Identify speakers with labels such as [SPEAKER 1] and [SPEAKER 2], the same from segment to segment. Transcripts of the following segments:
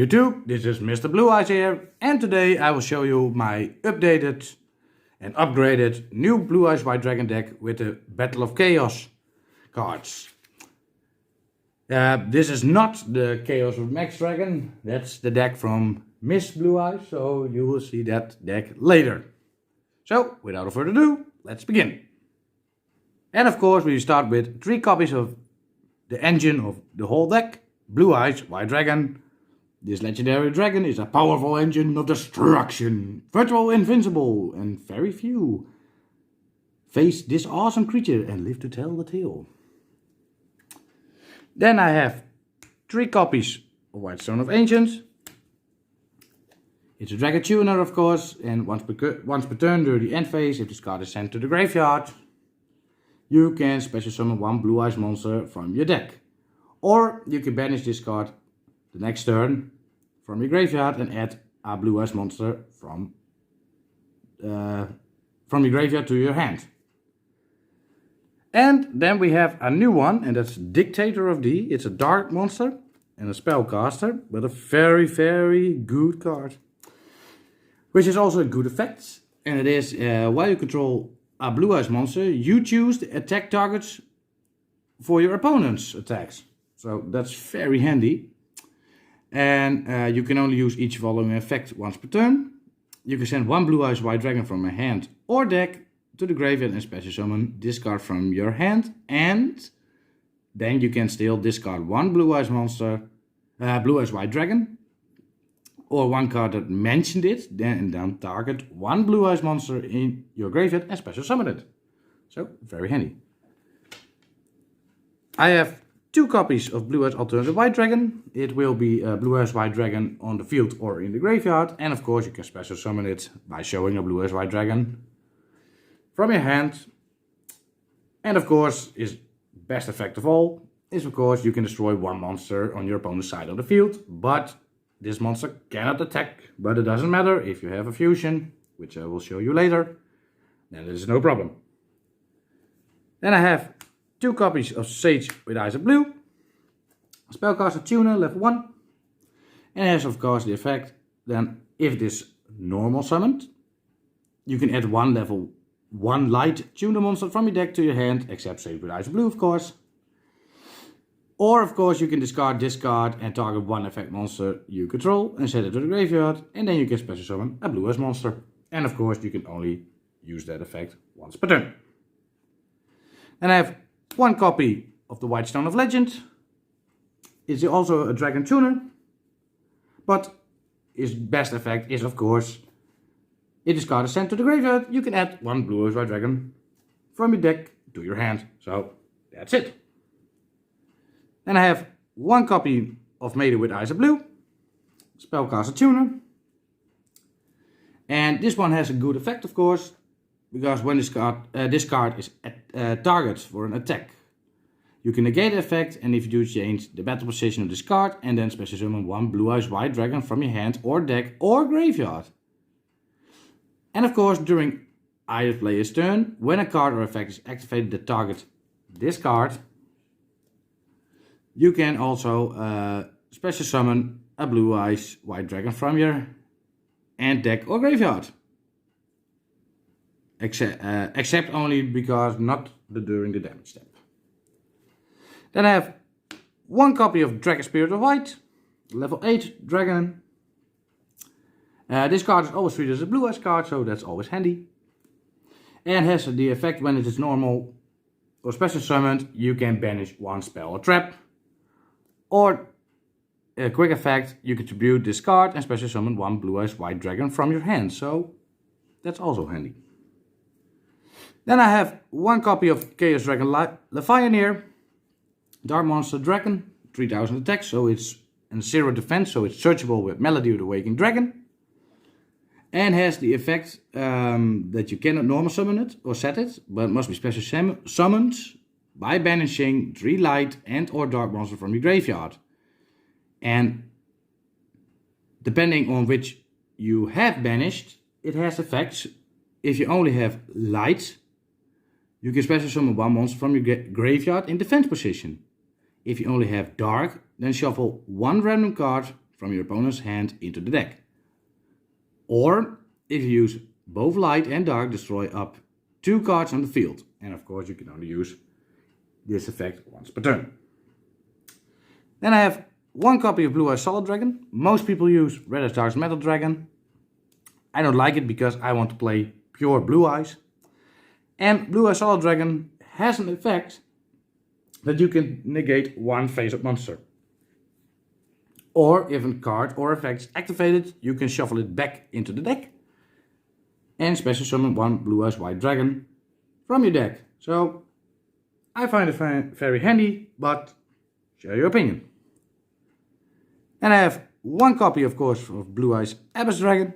[SPEAKER 1] YouTube, this is Mr. Blue Eyes here, and today I will show you my updated and upgraded new Blue Eyes White Dragon deck with the Battle of Chaos cards. This is not the Chaos of Max Dragon, that's the deck from Miss Blue Eyes, so you will see that deck later. So, without further ado, let's begin. And of course we start with 3 copies of the engine of the whole deck, Blue Eyes White Dragon. This legendary dragon is a powerful engine of destruction, virtual invincible, and very few face this awesome creature and live to tell the tale. Then I have 3 copies of White Stone of Ancients. It's a Dragon Tuner, of course, and once per turn during the end phase, if this card is sent to the graveyard, you can special summon 1 Blue Eyes monster from your deck. Or you can banish this card the next turn from your graveyard and add a Blue Eyes monster from your graveyard to your hand. And then we have a new one, and that's Dictator of D. It's a dark monster and a spellcaster, but a very, very good card. Which is also a good effect, and it is while you control a Blue Eyes monster, you choose the attack targets for your opponent's attacks. So that's very handy. And you can only use each following effect once per turn. You can send 1 Blue Eyes White Dragon from a hand or deck to the graveyard and special summon this card from your hand. And then you can still discard 1 Blue Eyes monster, Blue Eyes White Dragon, or 1 card that mentioned it, then target 1 Blue Eyes monster in your graveyard and special summon it. So, very handy. I have 2 copies of Blue Eyes Alternative White Dragon. It will be Blue Eyes White Dragon on the field or in the graveyard. And of course you can special summon it by showing a Blue Eyes White Dragon from your hand. And of course, is best effect of all, is of course you can destroy 1 monster on your opponent's side of the field. But this monster cannot attack, but it doesn't matter if you have a fusion, which I will show you later. Then there's no problem. Then I have 2 copies of Sage with Eyes of Blue, Spellcaster Tuner level 1, and has of course the effect, then if it is normal summoned, you can add 1 level 1 light tuner monster from your deck to your hand, except Sage with Eyes of Blue of course. Or of course you can discard this card and target 1 effect monster you control and set it to the graveyard, and then you can special summon a Blue Eyes monster. And of course you can only use that effect once per turn. And I have 1 copy of the White Stone of Legend. It's also a Dragon Tuner, but its best effect is of course, if this card is sent to the graveyard, you can add 1 Blue Eyes White Dragon from your deck to your hand. So that's it. Then I have 1 copy of Maiden with Eyes of Blue, Spellcaster Tuner. And this one has a good effect of course, because when this card is target for an attack, you can negate the effect, and if you do, change the battle position of this card and then special summon 1 Blue Eyes White Dragon from your hand or deck or graveyard. And of course during either player's turn, when a card or effect is activated that targets this card, you can also special summon a Blue Eyes White Dragon from your hand, deck or graveyard. Except only because not during the damage step. Then I have 1 copy of Dragon Spirit of White, level 8 dragon. This card is always treated as a Blue Eyes card, so that's always handy. And has the effect when it is normal or special summoned, you can banish 1 spell or trap. Or a quick effect, you can tribute this card and special summon 1 Blue Eyes White Dragon from your hand, so that's also handy. Then I have 1 copy of Chaos Dragon Levianeer, Dark Monster Dragon, 3000 attack, so it's and 0 defense, so it's searchable with Melody of the Waking Dragon. And has the effect that you cannot normal summon it or set it, but must be special summoned by banishing 3 light and or dark monster from your graveyard. And depending on which you have banished, it has effects. If you only have light, you can special summon 1 monster from your graveyard in defense position. If you only have dark, then shuffle 1 random card from your opponent's hand into the deck. Or if you use both light and dark, destroy up 2 cards on the field. And of course you can only use this effect once per turn. Then I have 1 copy of Blue Eyes Solid Dragon. Most people use Red Eyes Dark Metal Dragon. I don't like it because I want to play pure Blue Eyes. And Blue Eyes Solid Dragon has an effect that you can negate 1 face-up monster. Or if a card or effect is activated, you can shuffle it back into the deck and special summon 1 Blue Eyes White Dragon from your deck. So I find it very handy, but share your opinion. And I have 1 copy, of course, of Blue Eyes Abyss Dragon,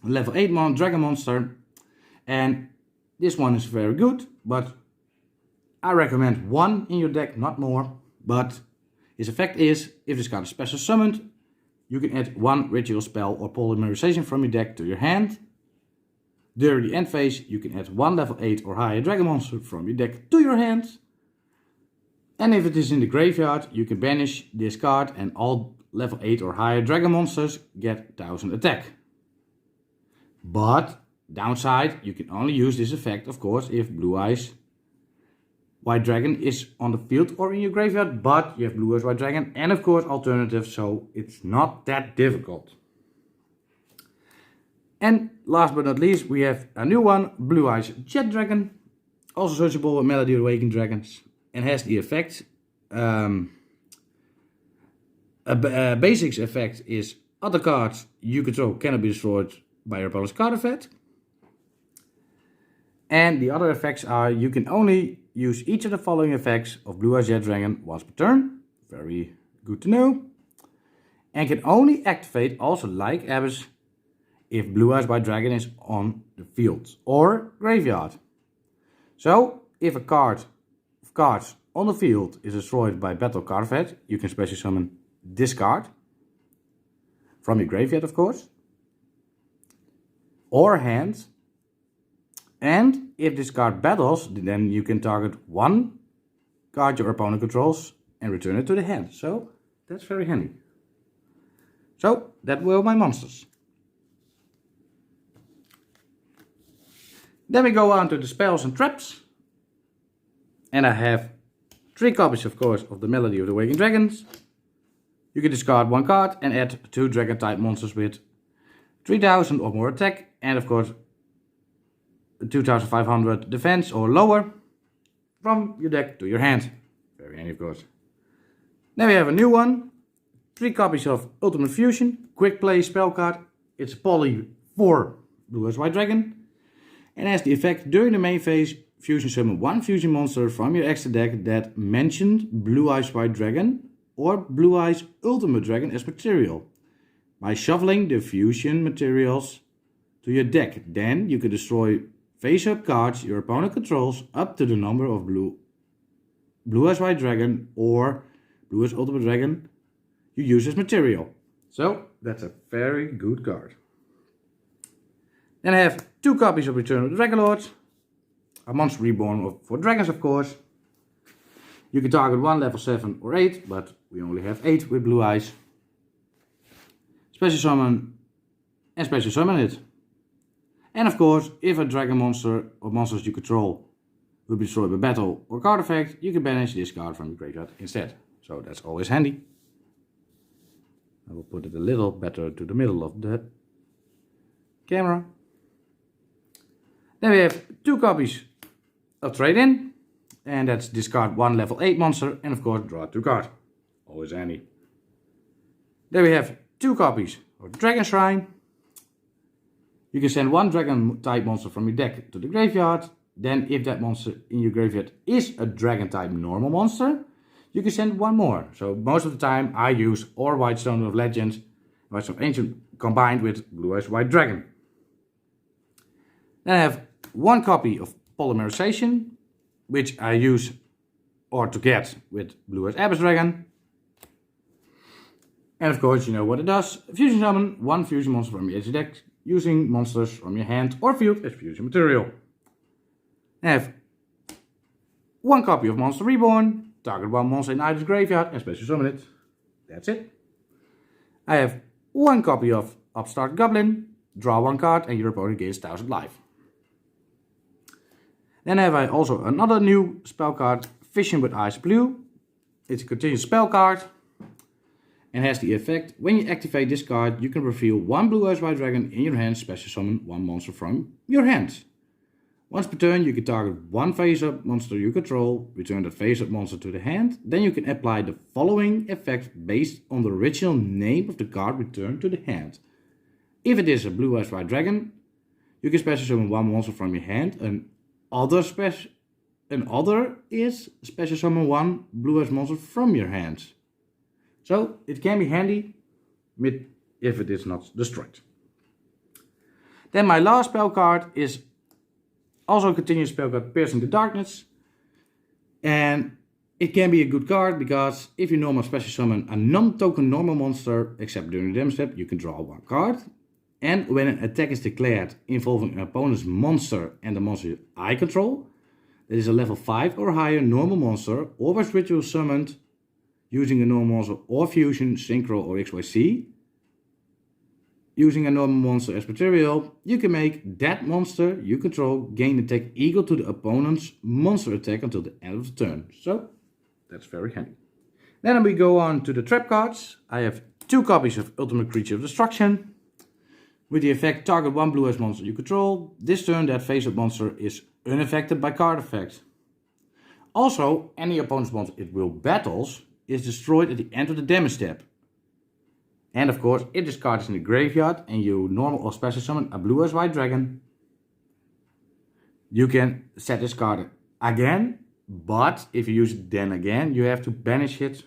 [SPEAKER 1] level 8 dragon monster, and this one is very good, but I recommend 1 in your deck, not more. But his effect is, if this card is special summoned, you can add 1 ritual spell or polymerization from your deck to your hand. During the end phase, you can add 1 level 8 or higher dragon monster from your deck to your hand. And if it is in the graveyard, you can banish this card and all level 8 or higher dragon monsters get 1000 attack. But downside, you can only use this effect, of course, if Blue Eyes White Dragon is on the field or in your graveyard, but you have Blue Eyes White Dragon and of course alternatives, so it's not that difficult. And last but not least, we have a new one, Blue Eyes Jet Dragon, also searchable with Melody of the Awakened Dragons, and has the effect. Basics effect is other cards you control cannot be destroyed by your opponent's card effect. And the other effects are, you can only use each of the following effects of Blue Eyes Jet Dragon once per turn. Very good to know. And can only activate, also like Abyss, if Blue Eyes White Dragon is on the field or graveyard. So, if a card of cards on the field is destroyed by battle card effect, you can special summon this card from your graveyard, of course, or hand. And if this card battles, then you can target 1 card your opponent controls and return it to the hand. So that's very handy. So that were my monsters. Then we go on to the spells and traps. And I have 3 copies, of course, of the Melody of the Awakened Dragons. You can discard 1 card and add 2 dragon type monsters with 3000 or more attack, and of course 2500 defense or lower from your deck to your hand. Very handy, of course. Then we have a new one. 3 copies of Ultimate Fusion, quick play spell card. It's a poly for Blue Eyes White Dragon. And has the effect, during the main phase, fusion summon 1 fusion monster from your extra deck that mentioned Blue Eyes White Dragon or Blue Eyes Ultimate Dragon as material, by shuffling the fusion materials to your deck. Then you can destroy face-up cards your opponent controls up to the number of Blue Eyes White Dragon or Blue Eyes Ultimate Dragon you use as material. So that's a very good card. Then I have 2 copies of Return of the Dragon Lord, a monster reborn for dragons, of course. You can target 1 level 7 or 8, but we only have 8 with Blue Eyes. Special summon and special summon it. And of course, if a dragon monster or monsters you control will be destroyed by battle or card effect, you can banish this card from your graveyard instead. So that's always handy. I will put it a little better to the middle of the camera. Then we have 2 copies of Trade-In, and that's discard 1 level 8 monster and of course draw 2 cards. Always handy. Then we have 2 copies of Dragon Shrine. You can send 1 dragon type monster from your deck to the graveyard. Then if that monster in your graveyard is a dragon type normal monster, you can send 1 more. So most of the time I use or White Stone of Legends, White Stone of Ancient combined with Blue Eyes White Dragon. Then I have 1 copy of Polymerization, which I use or to get with Blue Eyes Abyss Dragon. And of course you know what it does. Fusion summon 1 fusion monster from your deck using monsters from your hand or field as fusion material. I have 1 copy of Monster Reborn, target 1 monster in either graveyard and special summon it. That's it. I have one copy of Upstart Goblin, draw one card and your opponent gains 1000 life. Then have I also another new spell card, Fishing with Ice Blue. It's a continuous spell card and has the effect, when you activate this card, you can reveal one blue eyes white dragon in your hand, special summon one monster from your hand. Once per turn, you can target one face-up monster you control, return that face-up monster to the hand, then you can apply the following effect based on the original name of the card returned to the hand. If it is a blue eyes white dragon, you can special summon one monster from your hand, another is special summon one blue eyes monster from your hand. So it can be handy if it is not destroyed. Then my last spell card is also a continuous spell card, Piercing the Darkness. And it can be a good card because if you normal special summon a non-token normal monster, except during the damage step, you can draw one card. And when an attack is declared involving an opponent's monster and the monster I control, that is a level 5 or higher normal monster, or was ritual summoned using a normal monster or fusion, synchro or XYZ, using a normal monster as material, you can make that monster you control gain attack equal to the opponent's monster attack until the end of the turn. So that's very handy. Then we go on to the trap cards. I have 2 copies of Ultimate Creature of Destruction. With the effect, target one blue eyes monster you control. This turn that face-up monster is unaffected by card effect. Also, any opponent's monster it will battles is destroyed at the end of the damage step. And of course, if this card is in the graveyard and you normal or special summon a blue eyes white dragon, you can set this card again, but if you use it then again, you have to banish it.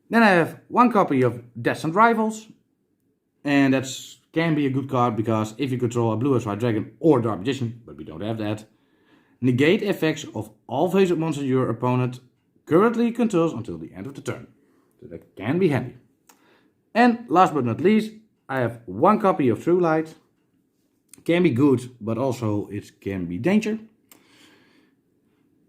[SPEAKER 1] Then I have one copy of Destined Rivals, and that can be a good card because if you control a blue eyes white dragon or dark magician, but we don't have that, negate effects of all face-up monsters your opponent currently controls until the end of the turn. So that can be handy. And last but not least, I have one copy of True Light. Can be good, but also it can be danger.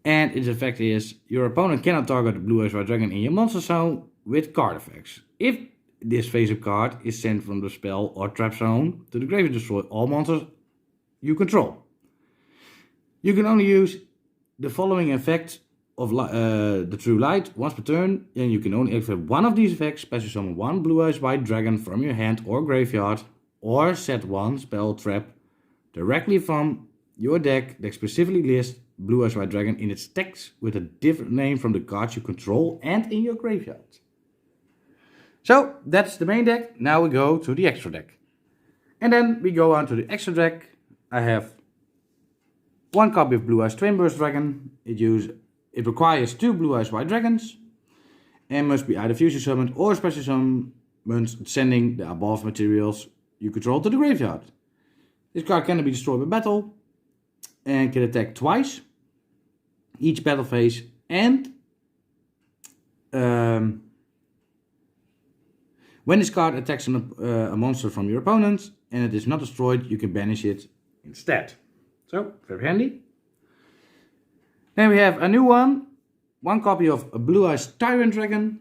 [SPEAKER 1] And its effect is, your opponent cannot target the blue eyes white dragon in your monster zone with card effects. If this face-up card is sent from the spell or trap zone to the graveyard, destroy all monsters you control. You can only use the following effect of the True Light once per turn, and you can only activate one of these effects, special summon one blue eyes white dragon from your hand or graveyard, or set one spell trap directly from your deck that specifically lists blue eyes white dragon in its text with a different name from the cards you control and in your graveyard. So that's the main deck. Now we go to the extra deck. And then we go on to the extra deck. I have one copy of Blue Eyes Twin Burst Dragon. It requires 2 Blue Eyes White Dragons and must be either fusion summoned or special summoned, sending the above materials you control to the graveyard. This card cannot be destroyed by battle and can attack twice each battle phase, and when this card attacks a monster from your opponent and it is not destroyed, you can banish it instead. So, very handy. Then we have a new one copy of a Blue Eyes Tyrant Dragon.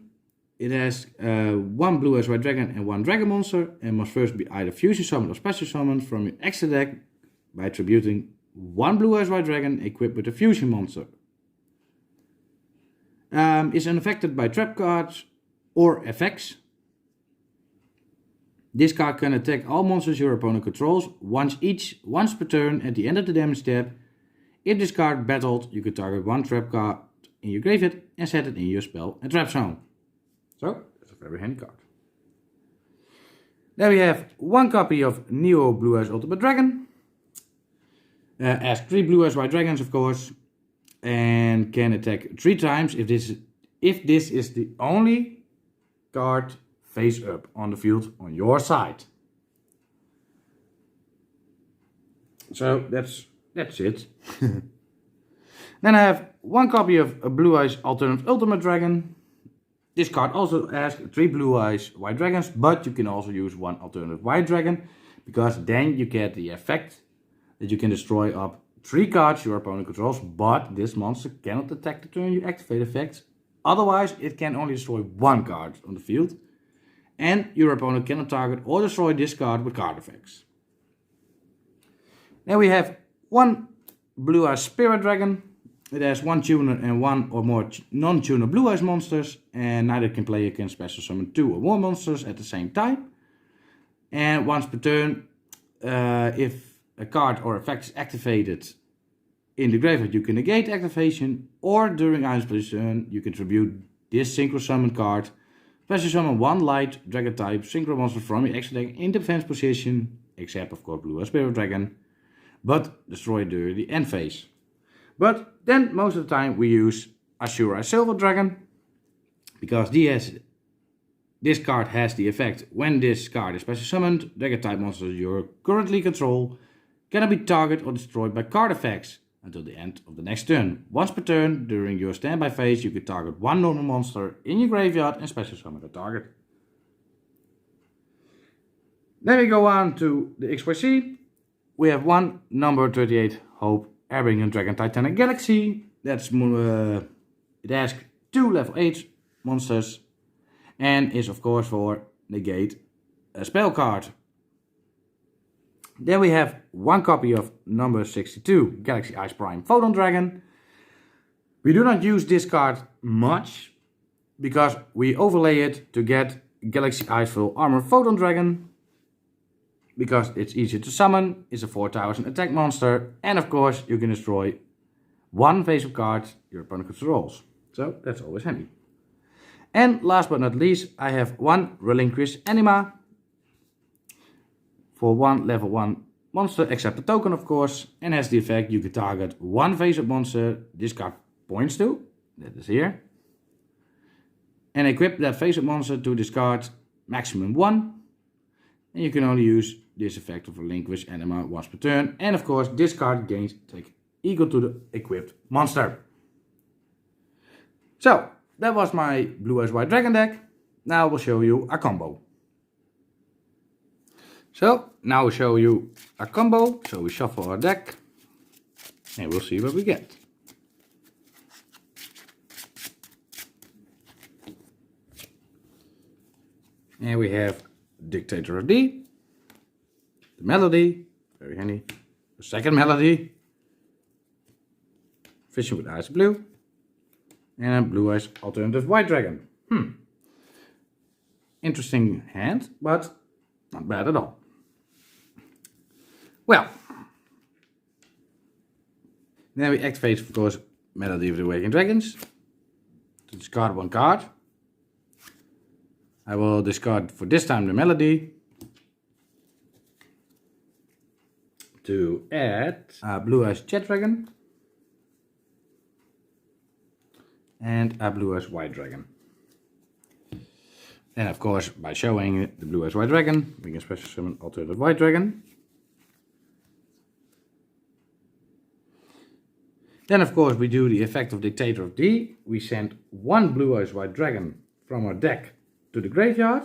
[SPEAKER 1] It has 1 Blue Eyes White Dragon and 1 Dragon Monster, and must first be either fusion summoned or special summoned from your extra deck by attributing 1 Blue Eyes White Dragon equipped with a fusion monster. Is unaffected by trap cards or effects. This card can attack all monsters your opponent controls once per turn at the end of the damage step. If this card battled, you can target 1 trap card in your graveyard and set it in your spell and trap zone. So, that's a very handy card. Then we have one copy of Neo Blue Eyes Ultimate Dragon. Has 3 Blue Eyes White Dragons, of course, and can attack 3 times if this is the only card face up on the field on your side. So that's it. Then I have one copy of a Blue Eyes Alternative Ultimate Dragon. This card also has 3 Blue Eyes White Dragons, but you can also use 1 Alternative White Dragon, because then you get the effect that you can destroy up 3 cards your opponent controls, but this monster cannot attack the turn you activate effects Otherwise, it can only destroy one card on the field. And your opponent cannot target or destroy this card with card effects. Then we have one Blue Eyes Spirit Dragon. It has one tuner and one or more non-tuner Blue Eyes monsters. And neither player can special summon 2 or more monsters at the same time. And once per turn, if a card or effect is activated in the graveyard, you can negate activation. Or during Iron's turn, you can tribute this synchro summon card. Special summon 1 light dragon type synchro monster from your extra deck in defense position. Except of course Blue Eyes Spirit Dragon. But destroy during the end phase. But then most of the time we use Azure Silver Dragon. Because this card has the effect, when this card is special summoned, dragon type monsters you currently control cannot be targeted or destroyed by card effects until the end of the next turn. Once per turn, during your standby phase, you can target one normal monster in your graveyard and special summon the target. Then we go on to the XYZ. We have one number 38 Hope Airbringer Dragon Titanic Galaxy. That's it has 2 level 8 monsters and is of course for negate a spell card. Then we have one copy of number 62 Galaxy Ice Prime Photon Dragon. We do not use this card much because we overlay it to get Galaxy Ice Full Armor Photon Dragon. Because it's easier to summon, it's a 4000 attack monster, and of course you can destroy one face-up card your opponent controls. So that's always handy. And last but not least, I have one Relinquish Anima. For one level 1 monster, except the token of course, and has the effect you can target one face-up monster this card points to, that is here. And equip that face-up monster to discard maximum 1. And you can only use this effect of Relinquish Anima once per turn. And of course, this card gains attack equal to the equipped monster. So, that was my Blue Eyes White Dragon deck. Now I will show you a combo. So, now I'll show you a combo. So we shuffle our deck. And we'll see what we get. And we have Dictator of D. The Melody, very handy. The second Melody. Fishing with Ice Blue. And Blue Eyes Alternative White Dragon. Interesting hand, but not bad at all. Well, then we activate, of course, Melody of the Awakened Dragons. To discard one card. I will discard for this time the Melody. To add a Blue Eyes Jet Dragon. And a Blue Eyes White Dragon. And of course, by showing the Blue Eyes White Dragon, we can special summon Alternative White Dragon. Then of course we do the effect of Dictator of D. We send one Blue Eyes White Dragon from our deck to the graveyard.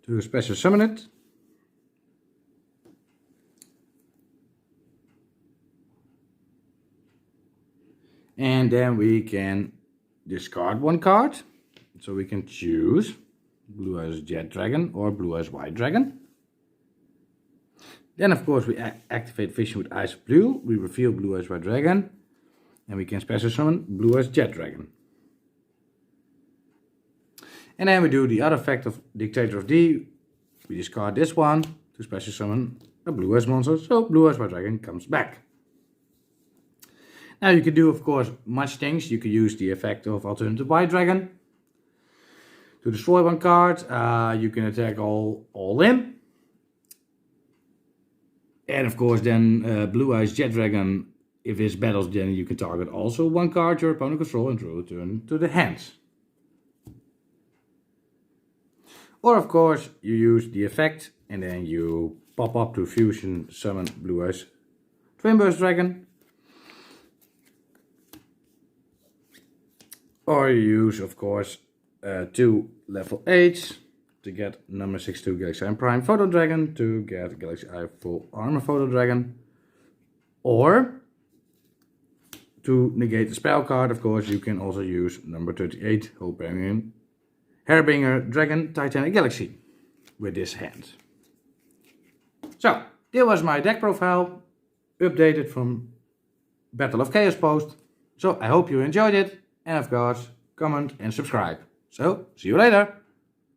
[SPEAKER 1] To special summon it. And then we can discard one card. So we can choose Blue Eyes Jet Dragon or Blue Eyes White Dragon. Then of course we activate Fishing with Ice Blue. We reveal Blue Eyes White Dragon. And we can special summon Blue Eyes Jet Dragon. And then we do the other effect of Dictator of D. We discard this one to special summon a Blue Eyes monster. So Blue Eyes White Dragon comes back. Now you can do of course much things. You can use the effect of Alternative White Dragon to destroy one card. You can attack all in. And of course then Blue Eyes Jet Dragon, if it's battles, then you can target also one card your opponent controls and draw a turn to the hands. Or of course you use the effect and then you pop up to fusion summon Blue Eyes Twin Burst Dragon. Or you use of course 2 level 8 to get number 62 Galaxy Eye Prime Photo Dragon to get Galaxy Eye Full Armor Photo Dragon. Or to negate the spell card, of course, you can also use number 38, Harbinger Dragon Titanic Galaxy with this hand. So, this was my deck profile, updated from Battle of Chaos post. So, I hope you enjoyed it, and of course, comment and subscribe. So, see you later!